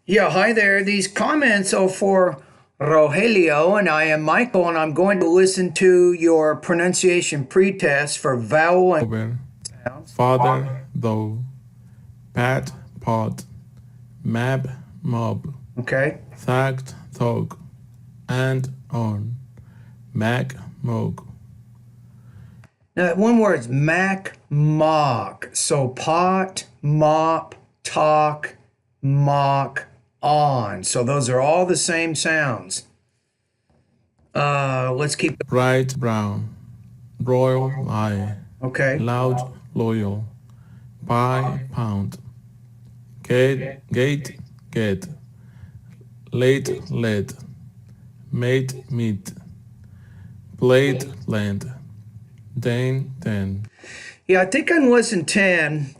Yeah, hi there. These comments are for Rogelio, and I am Michael, and I'm going to listen to your pronunciation pretest for vowel and Over, sounds. father, though, pat, pot, map, mob, Okay. thagged, thog, and on, mag, mog. Now, that one word is mac, mock. So pot, mop, talk, mock, on. So those are all the same sounds. Let's keep. Bright, brown, royal, eye, Okay. loud, loyal, pie, pound, gate, get, late, lead, mate, meat, blade, land, Dane, den. Yeah, I think on lesson 10,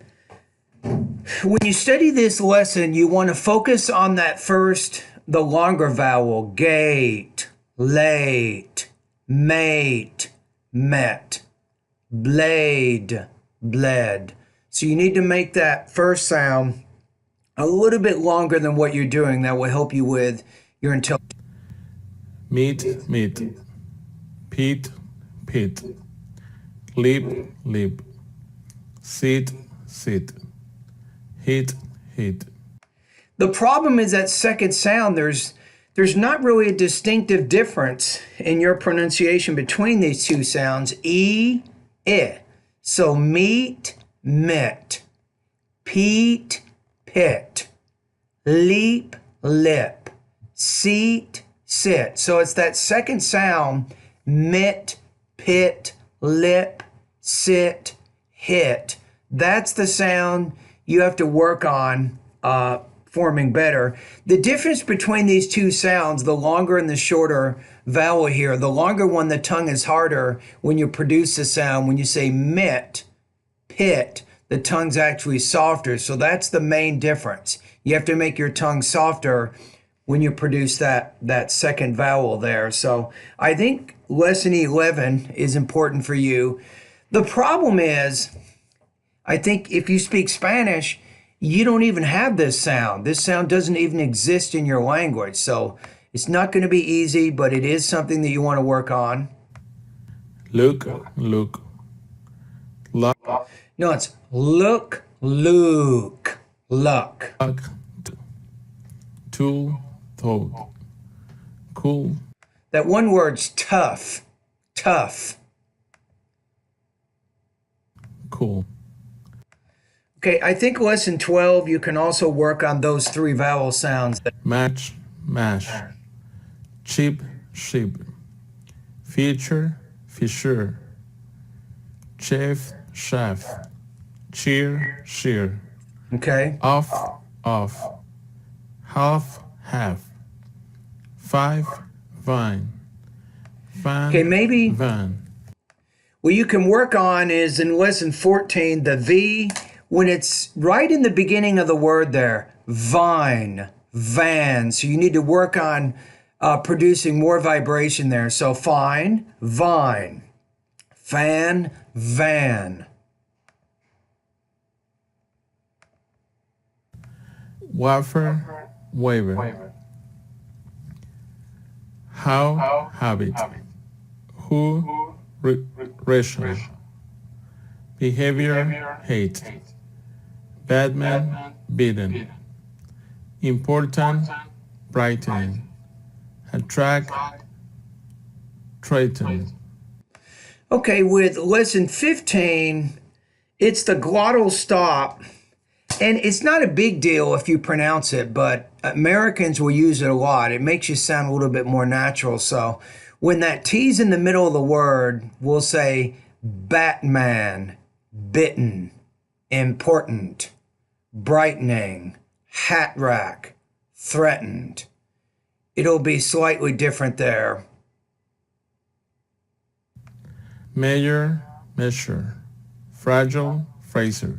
when you study this lesson, you want to focus on that first, the longer vowel, gate, late, mate, met, blade, bled. So you need to make that first sound a little bit longer than what you're doing. That will help you with your intelligence. Meat, meat, pit, pit, lip, lip, sit, sit, hit, hit. The problem is that second sound, there's not really a distinctive difference in your pronunciation between these two sounds. E, I. So meet, met, peat, pit, leap, lip, seat, sit. So it's that second sound, mit, pit, lip, sit, hit. That's the sound you have to work on forming better. The difference between these two sounds, the longer and the shorter vowel here, the longer one, the tongue is harder when you produce the sound. When you say mit, pit, the tongue's actually softer. So that's the main difference. You have to make your tongue softer when you produce that second vowel there. So I think lesson 11 is important for you. The problem is, I think if you speak Spanish, you don't even have this sound. This sound doesn't even exist in your language. So it's not going to be easy, but it is something that you want to work on. Look, look, luck, No, it's look, Luke, luck. tool, toad, cool, That one word's tough, tough. cool. Okay, I think lesson 12, you can also work on those three vowel sounds. Match, mash, cheap, sheep, feature, fisher, chef, chef, cheer, shear, Okay? off, off, half, half, five, vine, Okay, van, maybe van, what you can work on is in lesson 14, the V, when it's right in the beginning of the word there, vine, van. So you need to work on producing more vibration there. So fine, vine, fan, van. wafer, waver, how, habit, who, ration, behavior, hate, bad man, beaten, important, brightening, attract, threaten. Okay, with lesson 15, it's the glottal stop. And it's not a big deal if you pronounce it, but Americans will use it a lot. It makes you sound a little bit more natural. So when that T's in the middle of the word, we'll say Batman, bitten, important, brightening, hat rack, threatened. It'll be slightly different there. Measure, measure, fragile, Fraser,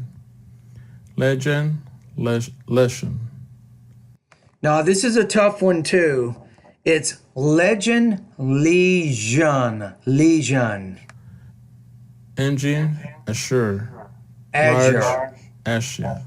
legend, lesson, Now, this is a tough one too. It's legend, legion, legion, engine, assure, azure, large, Asia,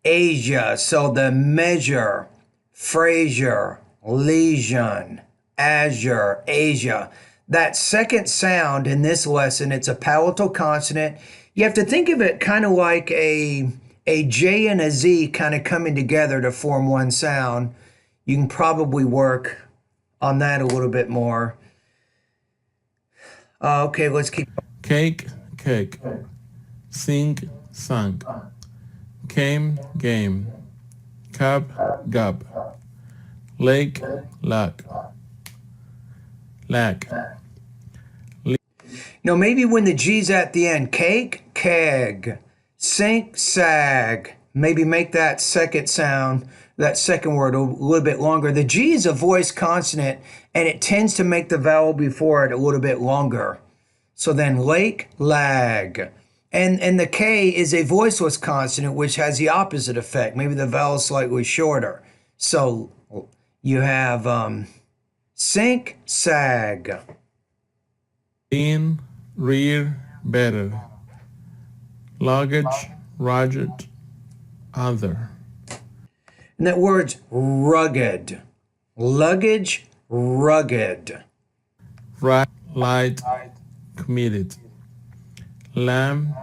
Asia. So the measure, Fraser, lesion, Azure, Asia. That second sound in this lesson, it's a palatal consonant. You have to think of it kind of like a J and a Z kind of coming together to form one sound. You can probably work on that a little bit more. Okay, let's keep. Cake, cake. Sing, sang. Came, game. Cup, gub. Lake, lack. Lack. Now, maybe when the G's at the end, cake, keg, sink, sag. Maybe make that second sound, that second word a little bit longer. The G is a voice consonant, and it tends to make the vowel before it a little bit longer. So then lake, lag. And the K is a voiceless consonant, which has the opposite effect. Maybe the vowel is slightly shorter. So you have sink, sag. In, rear, better. Luggage, rugged, other. And that word's rugged. Luggage, rugged. Right, light, committed. Lamb.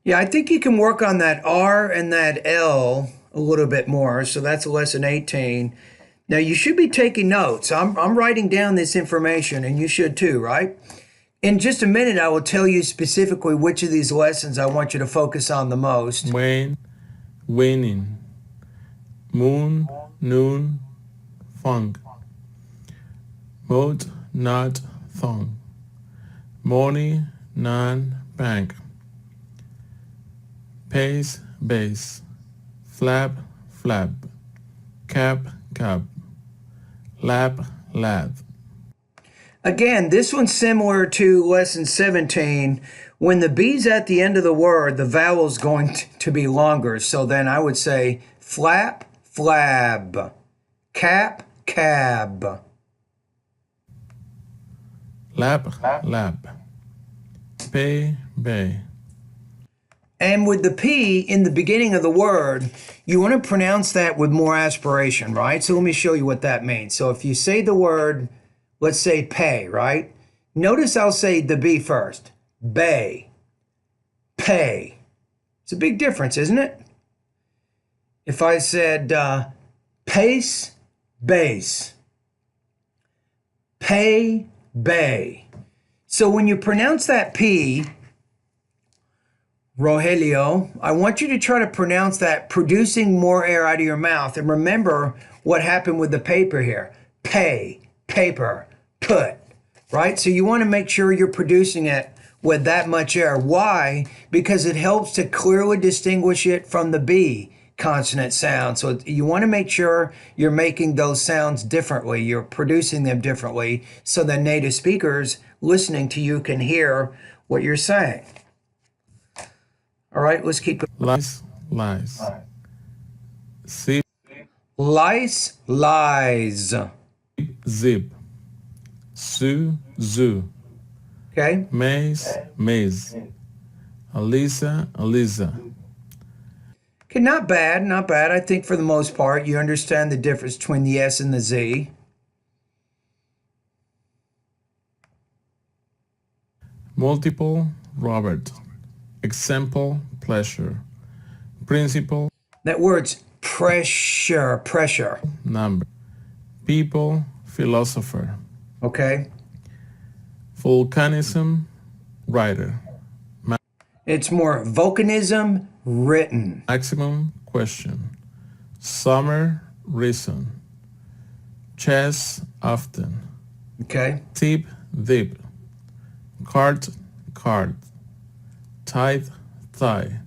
Yeah, I think you can work on that R and that L a little bit more. So that's lesson 18. Now you should be taking notes. I'm writing down this information, and you should too, right? In just a minute, I will tell you specifically which of these lessons I want you to focus on the most. Wane, waning. Moon, noon, funk. Moat, not, thong. Money, non, bank. Pace, base. Flap, flap. Cap, cap. Lap, lap. Again, this one's similar to lesson 17. When the B's at the end of the word, the vowel's going to be longer. So then I would say flap, flab. Cap, cab. Lap, lap. Pay, bay. And with the P in the beginning of the word, you want to pronounce that with more aspiration, right? So let me show you what that means. So if you say the word, let's say pay, right? Notice I'll say the B first. Bay. Pay. It's a big difference, isn't it? If I said pace, base. Pay, bay. So when you pronounce that P, Rogelio, I want you to try to pronounce that producing more air out of your mouth. And remember what happened with the paper here. Pay, paper, put, right? So you want to make sure you're producing it with that much air. Why? Because it helps to clearly distinguish it from the B consonant sound. So you want to make sure you're making those sounds differently. You're producing them differently so that native speakers listening to you can hear what you're saying. All right, let's keep going. Lice, lies. Zip, Lice, lies. zip. Sue, zoo. Okay? Maze, maze. Alisa, Alisa. Okay, not bad, not bad. I think for the most part, you understand the difference between the S and the Z. Multiple, Robert. Example, pleasure. Principle, That word's pressure, pressure. number. People, philosopher. Okay? Volcanism, writer. It's more volcanism, written. Maximum, question. Summer, reason. Chess, often. Okay? Tip, dip. Cart, card. Tithe, thigh.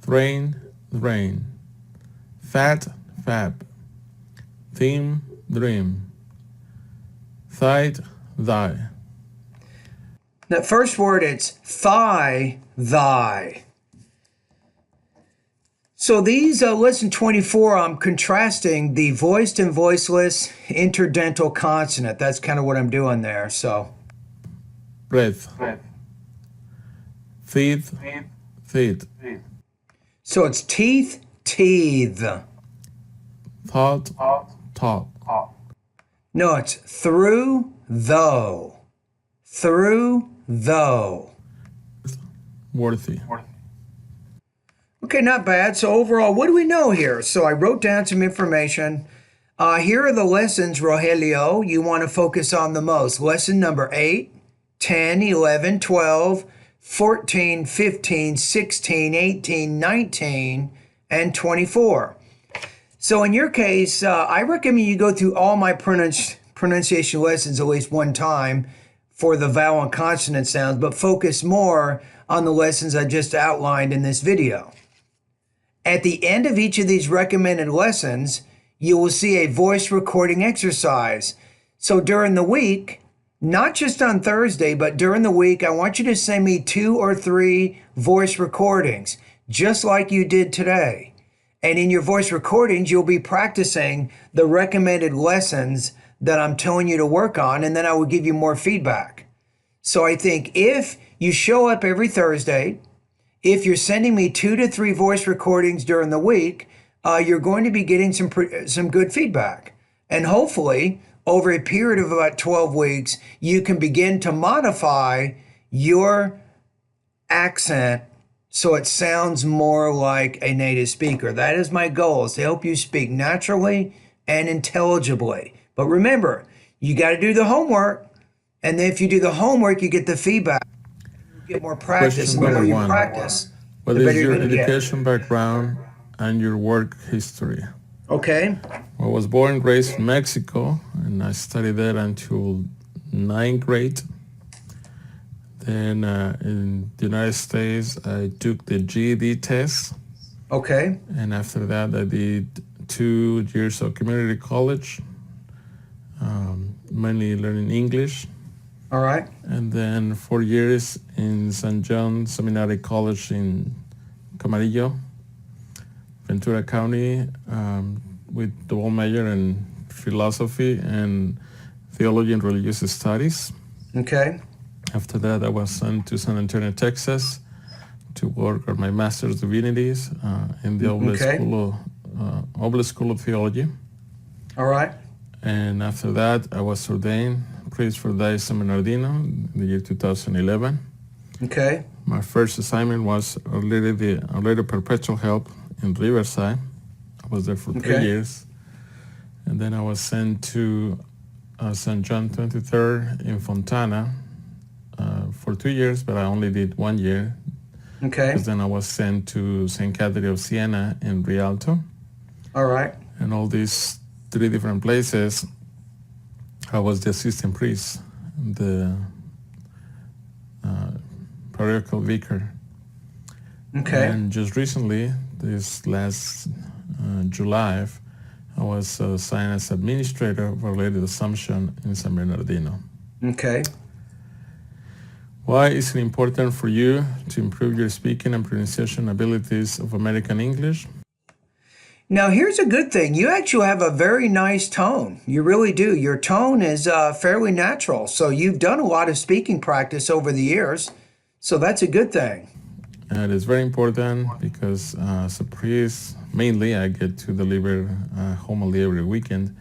Drain, drain. Fat, fab. Theme, dream. Thide, thy. That first word, it's thigh, thy. So these, lesson 24, I'm contrasting the voiced and voiceless interdental consonant. That's kind of what I'm doing there. So Breath. Teeth, teeth. So it's teeth, teeth. Thought, talk. No, it's through, though. Through, though. Worthy. Okay, not bad. So overall, what do we know here? So I wrote down some information. Here are the lessons, Rogelio, you want to focus on the most. Lesson number 8, 10, 11, 12, 14, 15, 16, 18, 19, and 24. So in your case, I recommend you go through all my pronunciation lessons at least one time for the vowel and consonant sounds, but focus more on the lessons I just outlined in this video. At the end of each of these recommended lessons, you will see a voice recording exercise. So during the week, not just on Thursday, but during the week, I want you to send me 2 or 3 voice recordings, just like you did today. And in your voice recordings, you'll be practicing the recommended lessons that I'm telling you to work on, and then I will give you more feedback. So I think if you show up every Thursday, if you're sending me 2 to 3 voice recordings during the week, you're going to be getting some good feedback. And hopefully, over a period of about 12 weeks, you can begin to modify your accent so it sounds more like a native speaker. That is my goal, is to help you speak naturally and intelligibly. But remember, you got to do the homework. And then if you do the homework, you get the feedback. You get more practice. Question And the more number you 1. practice, What the is better your you're going to get. education background and your work history? Okay. I was born and raised in Mexico, and I studied there until 9th grade. Then in the United States, I took the GED test. Okay. And after that, I did 2 years of community college, mainly learning English. All right. And then 4 years in St. John Seminary College in Camarillo, Ventura County, with double major in philosophy and theology and religious studies. Okay. After that, I was sent to San Antonio, Texas, to work on my master's divinities in the Oblate School of Theology. All right. And after that, I was ordained priest for Diocese of Bernardino in the year 2011. Okay. My first assignment was Our Lady Perpetual Help in Riverside. I was there for 3 years. And then I was sent to St. John 23rd in Fontana for 2 years, but I only did 1 year. Okay. Because then I was sent to St. Catherine of Siena in Rialto. All right. And all these 3 different places, I was the assistant priest, the parochial vicar. Okay. And just recently, this last July, I was assigned as administrator of Our Lady of Assumption in San Bernardino. Okay. Why is it important for you to improve your speaking and pronunciation abilities of American English? Now, here's a good thing. You actually have a very nice tone. You really do. Your tone is fairly natural. So you've done a lot of speaking practice over the years. So that's a good thing. It is very important because as a priest, mainly I get to deliver homily every weekend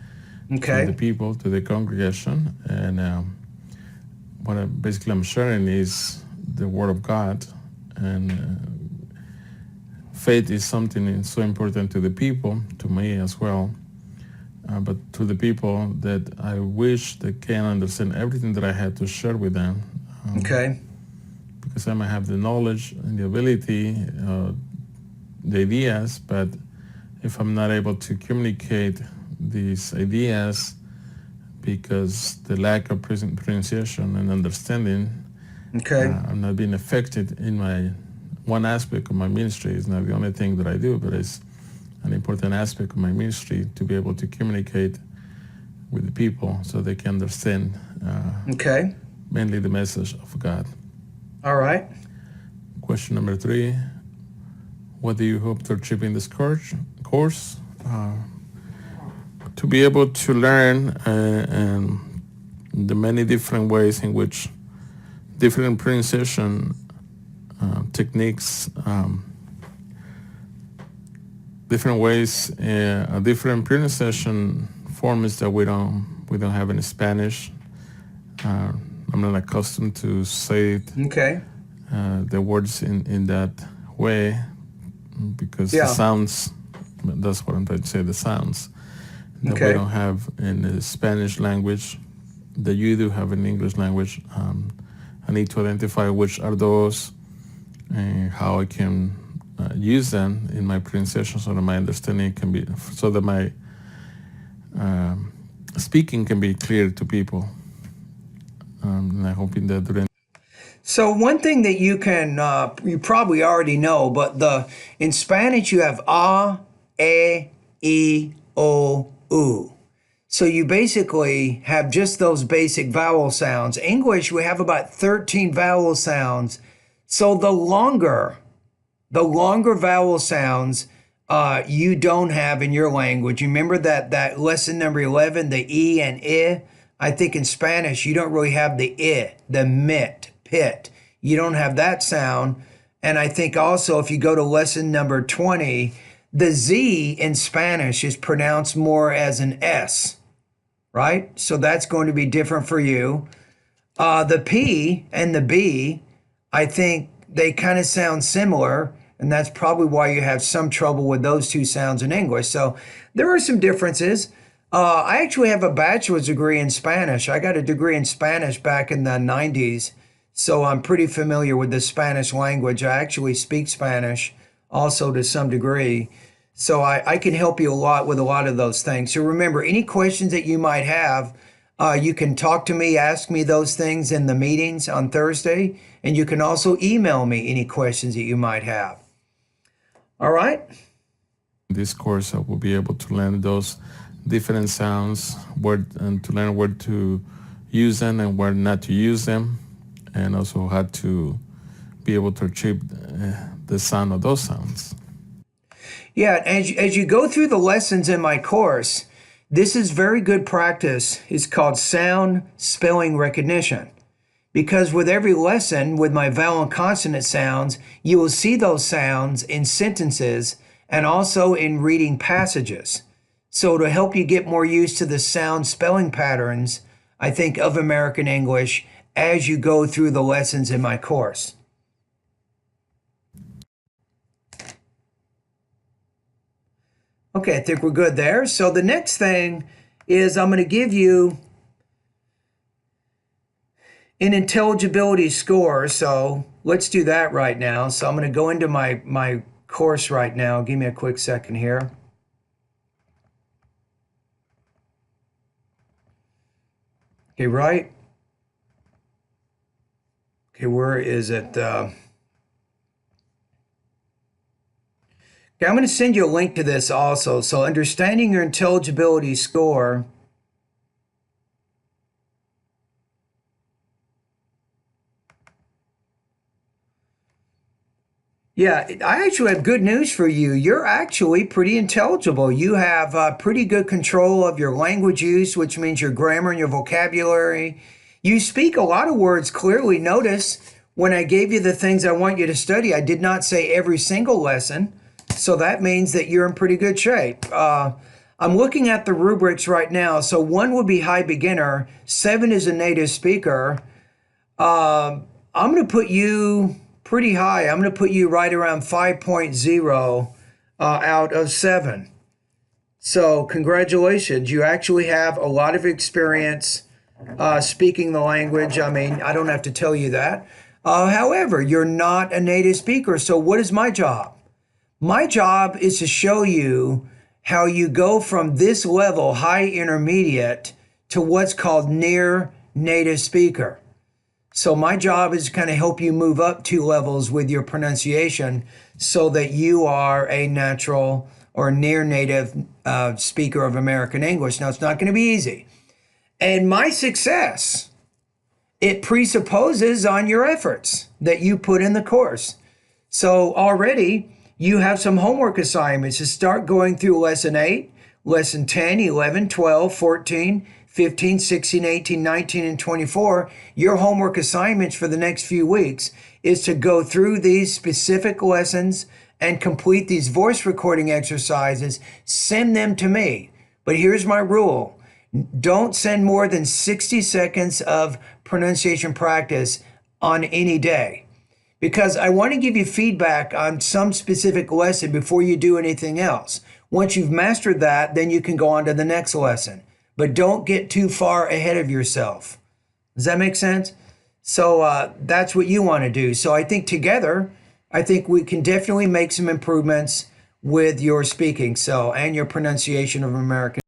to the people, to the congregation. And what basically I'm sharing is the Word of God. And faith is something so important to the people, to me as well, but to the people that I wish they can understand everything that I had to share with them. Because I might have the knowledge and the ability, the ideas, but if I'm not able to communicate these ideas because the lack of pronunciation and understanding, I'm not being affected in my one aspect of my ministry. Is not the only thing that I do, but it's an important aspect of my ministry to be able to communicate with the people so they can understand mainly the message of God. All right. Question number 3. What do you hope to achieve in this course? To be able to learn and the many different ways in which different pronunciation techniques different ways, a different pronunciation forms that we don't have in Spanish. I'm not accustomed to say it, Okay. the words in that way, because the Yeah. sounds, that's what I'm trying to say, the sounds that we Okay. don't have in the Spanish language that you do have in the English language. I need to identify which are those and how I can use them in my pronunciation so that my understanding can be, so that my speaking can be clear to people. And I'm hoping that during. So one thing that you can, you probably already know, but in Spanish you have a, e, o, u. So you basically have just those basic vowel sounds. English, we have about 13 vowel sounds. So the longer vowel sounds you don't have in your language. You remember that lesson number 11, the E and I? I think in Spanish, you don't really have the I, the mit, pit. You don't have that sound. And I think also if you go to lesson number 20, the Z in Spanish is pronounced more as an S, right? So that's going to be different for you. The P and the B, I think they kind of sound similar, and that's probably why you have some trouble with those two sounds in English. So there are some differences. I actually have a bachelor's degree in Spanish. I got a degree in Spanish back in the 90s, so I'm pretty familiar with the Spanish language. I actually speak Spanish also to some degree. So I can help you a lot with a lot of those things. So remember, any questions that you might have, you can talk to me, ask me those things in the meetings on Thursday, and you can also email me any questions that you might have. All right? In this course, I will be able to learn those different sounds, and to learn where to use them and where not to use them, and also how to be able to achieve the sound of those sounds. Yeah, as you go through the lessons in my course, this is very good practice. It's called sound spelling recognition. Because with every lesson, with my vowel and consonant sounds, you will see those sounds in sentences and also in reading passages. So to help you get more used to the sound spelling patterns, I think, of American English as you go through the lessons in my course. Okay, I think we're good there. So the next thing is I'm going to give you an intelligibility score. So let's do that right now. So I'm going to go into my course right now. Give me a quick second here. Okay, right. Okay, where is it? Okay, I'm going to send you a link to this also. So understanding your intelligibility score. Yeah, I actually have good news for you. You're actually pretty intelligible. You have pretty good control of your language use, which means your grammar and your vocabulary. You speak a lot of words clearly. Notice when I gave you the things I want you to study, I did not say every single lesson. So that means that you're in pretty good shape. I'm looking at the rubrics right now. So 1 would be high beginner. 7 is a native speaker. I'm going to put you pretty high. I'm going to put you right around 5.0 out of 7. So congratulations. You actually have a lot of experience speaking the language. I mean, I don't have to tell you that. However, you're not a native speaker. So what is my job? My job is to show you how you go from this level, high intermediate, to what's called near native speaker. So my job is to kind of help you move up 2 levels with your pronunciation so that you are a natural or near native speaker of American English. Now, it's not going to be easy. And my success, it presupposes on your efforts that you put in the course. So already you have some homework assignments to start going through lesson 8, lesson 10, 11, 12, 14, 15, 16, 18, 19, and 24, your homework assignments for the next few weeks is to go through these specific lessons and complete these voice recording exercises, send them to me. But here's my rule. Don't send more than 60 seconds of pronunciation practice on any day, because I want to give you feedback on some specific lesson before you do anything else. Once you've mastered that, then you can go on to the next lesson. But don't get too far ahead of yourself. Does that make sense? So that's what you want to do. So I think together, I think we can definitely make some improvements with your speaking, and your pronunciation of American.